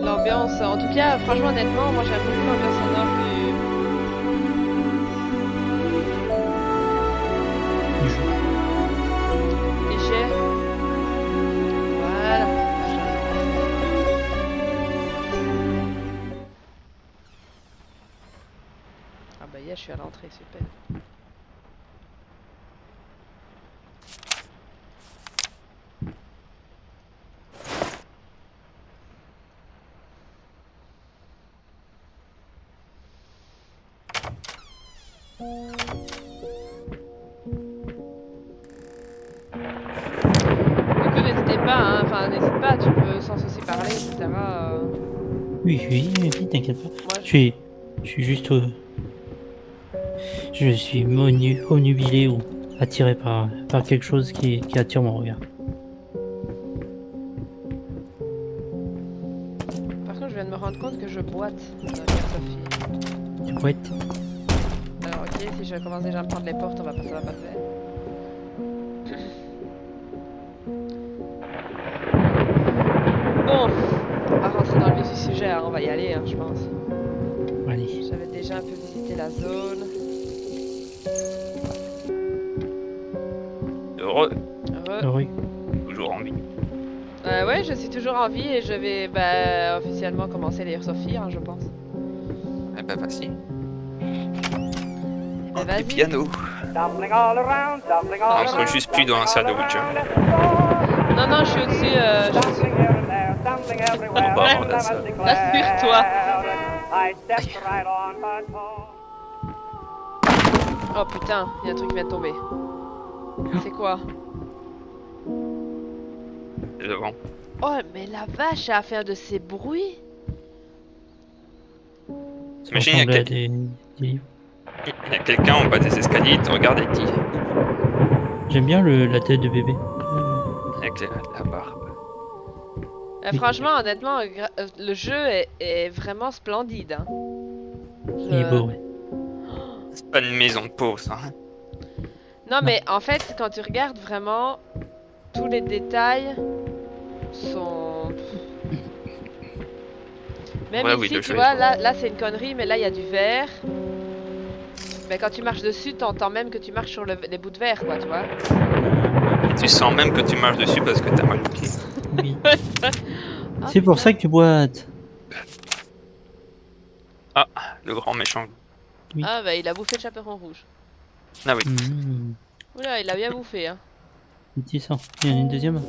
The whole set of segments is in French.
L'ambiance, en tout cas, franchement, honnêtement, moi j'aime beaucoup l'ambiance sonore du jet. Voilà. Ah bah yeah, je suis à l'entrée, super. Du coup, n'hésitez pas, hein, enfin n'hésite pas, tu peux sans souci parler, etc. Oui, t'inquiète pas. Moi, Je suis juste... je suis omnubilé ou attiré par quelque chose qui attire mon regard. par contre, je viens de me rendre compte que je boite dans Sophie. Tu boites? Alors ok, si je commence déjà à me prendre les portes, ça va pas le faire. Bon, on va rentrer dans le vif du sujet, hein, on va y aller, hein, je pense. Allez. J'avais déjà un peu visité la zone. Heureux, Heureux. toujours en vie. Ouais, je suis toujours en vie et je vais officiellement commencer les Sophie, hein, je pense. Eh ben vas-y. Eh, Des vas-y. pianos. On entre juste plus dans un sandwich. Hein. Non, je suis au-dessus, Oh, bah, là, ça. Rassure-toi. Oh putain, il y a un truc qui vient de tomber. C'est quoi? C'est devant. Oh, mais la vache, elle a fait un de ces bruits. Ça Imagine, il y a ressemble à quel- des livres. Il y a quelqu'un en bas des escaliers, il te regarde et il te dit J'aime bien la tête de bébé. avec la barbe. Franchement, honnêtement, le jeu est vraiment splendide. Hein. Il est beau, ouais. C'est pas une maison de pauvre, ça. Hein. Non, mais en fait, quand tu regardes vraiment, tous les détails sont... Même Ouais, ici, oui, le tu jeu vois, est là c'est une connerie, mais là il y a du verre. Mais quand tu marches dessus, t'entends même que tu marches sur les bouts de verre, quoi, tu vois. Et tu sens même que tu marches dessus parce que t'as mal au pied. Oui. Oh, C'est pour putain. ça que tu boites. Ah, le grand méchant. Oui. Ah bah il a bouffé le chaperon rouge. Ah oui. Mmh. Oula, il a bien bouffé, hein. Petit sang. Il y en a une deuxième?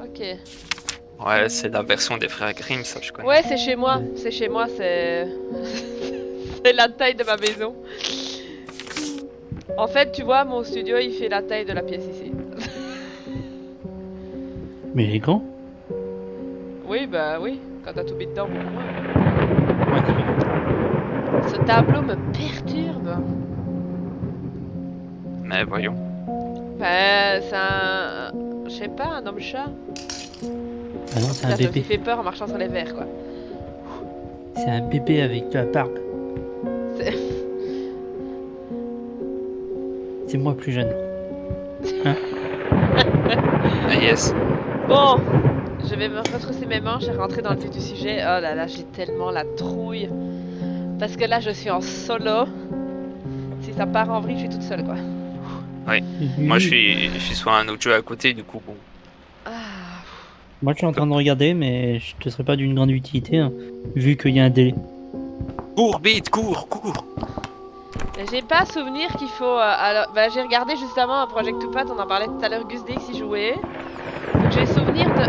Ok. Ouais, c'est la version des frères Grimm, ça je connais. Ouais, c'est chez moi. C'est chez moi, c'est... c'est la taille de ma maison. En fait, tu vois, mon studio, il fait la taille de la pièce ici. Mais il est grand? Oui, bah oui, quand t'as tout mis dedans, beaucoup moins. Ouais, c'est vrai. Ce tableau me perturbe. Mais voyons. Bah, c'est un... Je sais pas, un homme-chat. Ah non, c'est Ça un fait aussi bébé. fait peur en marchant sur les verres, quoi. C'est un bébé avec de la barbe. C'est- C'est moi plus jeune. Ah yes. Bon, je vais me retrousser mes manches et rentrer dans le vif du sujet. Oh là là, j'ai tellement la trouille. Parce que là, je suis en solo. Si ça part en vrille, je suis toute seule, quoi. Moi je suis sur un autre jeu à côté, du coup bon. Ah. Moi je suis en train de regarder, mais je te serais pas d'une grande utilité, hein, vu qu'il y a un délai. Cours, bite, cours. J'ai pas souvenir qu'il faut... alors, bah, j'ai regardé justement Project Tupat, on en parlait tout à l'heure, Gus Dix y jouait. Donc j'ai souvenir de...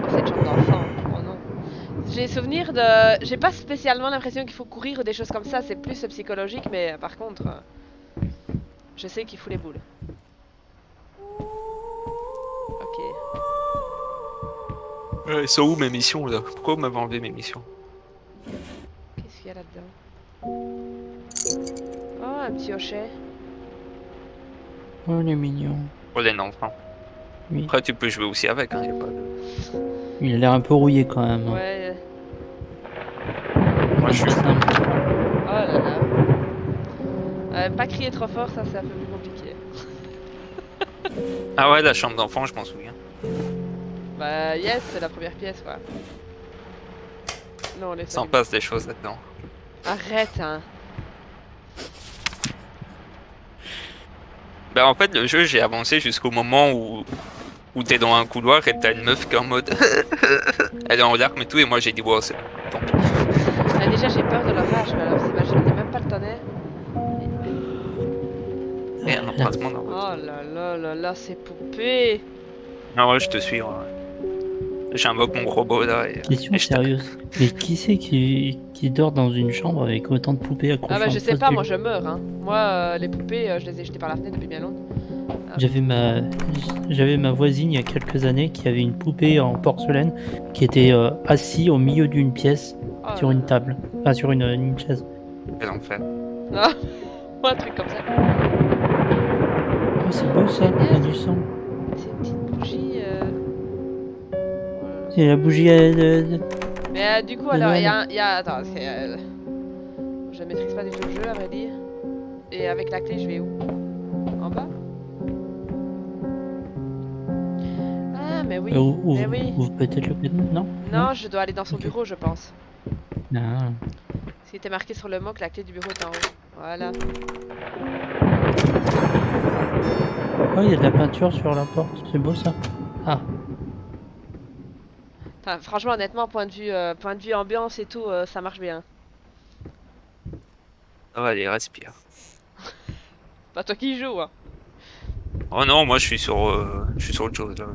Oh, cette chambre d'enfant. Oh non. J'ai souvenir de... J'ai pas spécialement l'impression qu'il faut courir ou des choses comme ça, c'est plus psychologique, mais par contre... je sais qu'il fout les boules. Ok. Elles sont où mes missions là? Pourquoi vous m'avez enlevé mes missions? Qu'est-ce qu'il y a là-dedans? Oh, un petit hochet. Oh, il est mignon. Pour les enfants. Oui. Après tu peux jouer aussi avec, hein, y a pas de... Il a l'air un peu rouillé quand même. Hein. Ouais. Moi je suis... Oh là Pas crier trop fort, ça c'est un peu plus compliqué. Ah ouais, la chambre d'enfant, je m'en souviens. Bah yes, c'est la première pièce quoi. Non, laisse Ça en allumer. passe des choses là-dedans. Arrête hein. Bah en fait, le jeu, j'ai avancé jusqu'au moment où t'es dans un couloir et t'as une meuf qui est en mode... Elle est en larmes et tout, et moi j'ai dit, wow, c'est bon, tant pis. Bah, déjà j'ai peur de l'orage, mais alors s'imagine, il n'y a même pas le tonnerre. Et un empruntement dans Oh là là là là, ces poupées. Ah ouais, je te suis, ouais. J'invoque mon robot là Question et je tape. sérieuse. Mais qui c'est qui dort dans une chambre avec autant de poupées Ah accrochées bah en je sais face pas, du moi lit? je meurs hein. Moi les poupées, je les ai jetées par la fenêtre depuis bien longtemps. J'avais ma... J'avais ma voisine il y a quelques années qui avait une poupée en porcelaine qui était assise au milieu d'une pièce Oh sur là une là. table. Enfin, sur une chaise. Quel enfer. Ah, un truc comme ça. Oh, c'est beau ça, il y a du sang. C'est une petite bougie. Oh là là. C'est la bougie de... Mais du coup, de alors, Noël. attends, je maîtrise pas du tout le jeu, à vrai dire. Et avec la clé, je vais où? En bas? Ah, mais oui, mais oui. Ouvre peut-être le cadenas, non? Non, je dois aller dans son Ok. bureau, je pense. Ah. Parce qu'il était marqué sur le mot que la clé du bureau est en haut. Voilà. Oh, il y a de la peinture sur la porte, c'est beau ça. Ah, Enfin, franchement, honnêtement, point de vue ambiance et tout, ça marche bien. Ça va, allez, respire. Pas toi qui joues, hein. Oh non, moi je suis sur autre chose là.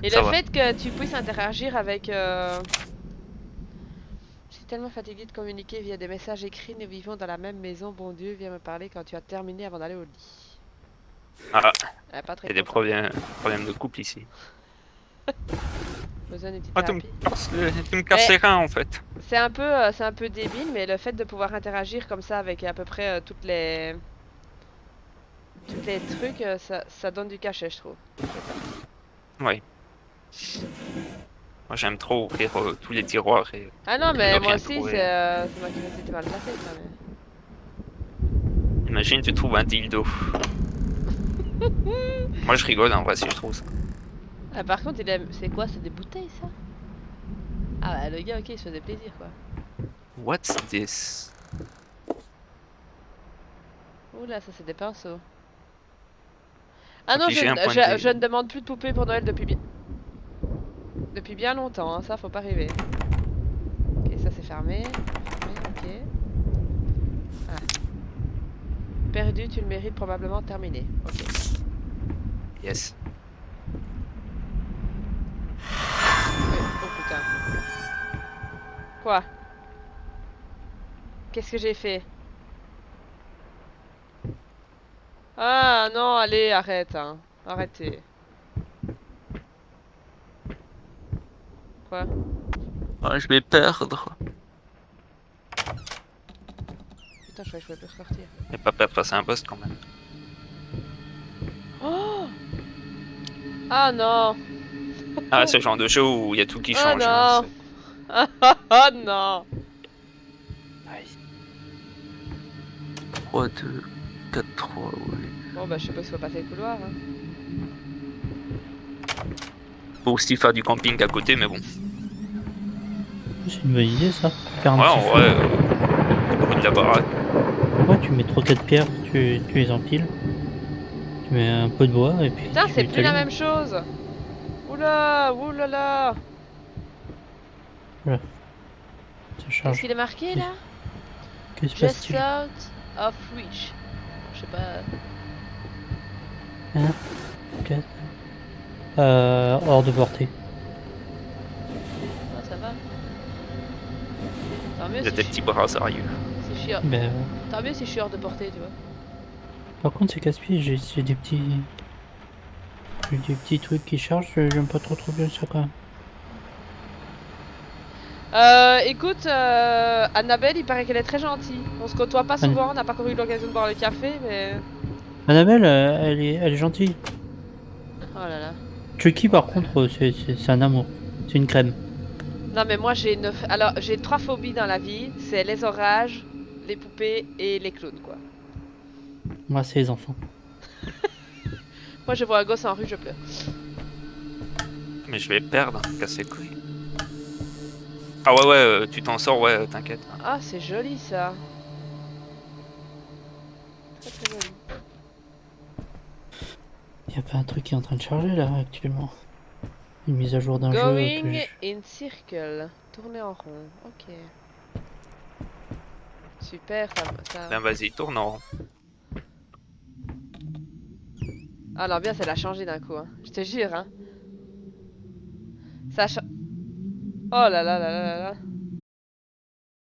Et Ça le va. fait que tu puisses interagir avec... Je suis tellement fatiguée de communiquer via des messages écrits. Nous vivons dans la même maison. Bon Dieu, viens me parler quand tu as terminé avant d'aller au lit. Ah, Elle est pas très il y a des contente. problèmes de couple ici. Besoin d'une petite Ah, thérapie. tu me casses Mais- les reins en fait. C'est un peu débile, mais le fait de pouvoir interagir comme ça avec à peu près toutes les trucs, ça donne du cachet, je trouve. Oui. Moi j'aime trop ouvrir tous les tiroirs et Ah non, ne mais rien moi aussi, trouver. c'est moi qui me suis mal placé, ça. Mais... Imagine tu trouves un dildo. Moi je rigole en vrai si je trouve ça. Ah, par contre, c'est quoi? C'est des bouteilles, ça? Ah bah, le gars, ok, il se faisait plaisir, quoi. What's this? Oula, ça, c'est des pinceaux. Ah non, Afficher un point de je ne demande plus de poupées pour Noël depuis bien longtemps, hein, ça, faut pas rêver. Ok, ça, c'est fermé. Ok. Ah. Perdu, tu le mérites probablement terminé. Ok. Yes. Oh putain. Quoi? Qu'est-ce que j'ai fait? Ah non, allez, arrête, hein. Arrêtez. Quoi? Ah, je vais perdre. Putain, je croyais que je pouvais plus ressortir. Mais pas perdre face à un boss quand même. Oh! Ah non! Ah, c'est le genre de jeu où il y a tout qui Oh change. non! Hein, Oh non! 3, 2, 4, 3, ouais. Bon bah je sais pas s'il faut passer le couloir, hein. Faut aussi faire du camping à côté, mais bon. c'est une bonne idée ça. Faire un Ouais, petit en feu. vrai, le bruit de la baraque. Ouais, tu mets 3-4 pierres, tu les empiles. Tu mets un peu de bois et puis Putain, tu c'est plus la t'allumes. même chose! Oula! Oulala! Ça Qu'est-ce charge. qu'il est marqué là? Que se Just passe-t-il? out of reach. Je sais pas. Ok. Hors de portée. Ah, ça va. Tant mieux Il y a si des je petits bras sérieux. si je suis hors... Ben, Tant mieux si je suis hors de portée, tu vois. par contre, c'est casse-pied, j'ai des petits. J'ai des petits trucs qui chargent, j'aime pas trop bien ça quand même. Écoute, Annabelle, il paraît qu'elle est très gentille. On se côtoie pas souvent, on n'a pas encore eu l'occasion de boire le café, mais... Annabelle, elle est gentille. Oh là là. Chucky, par contre, c'est un amour. C'est une crème. Non mais moi j'ai une... Alors, j'ai 3 phobies dans la vie. C'est les orages, les poupées et les clowns, quoi. Moi, c'est les enfants. Moi, je vois un gosse en rue, je pleure. Mais je vais perdre, casser les couilles. Ah ouais, ouais, tu t'en sors, ouais, t'inquiète. Ah, c'est joli ça. Très très joli. Y a pas un truc qui est en train de charger là actuellement? Une mise à jour d'un jeu que Going je... in circle. Tourner en rond. Ok. Super, ça... Ben vas-y, tourne en rond. Ah, l'ambiance, elle a changé d'un coup, hein. Je te jure, hein. Ça a cha- Oh là là là là là là.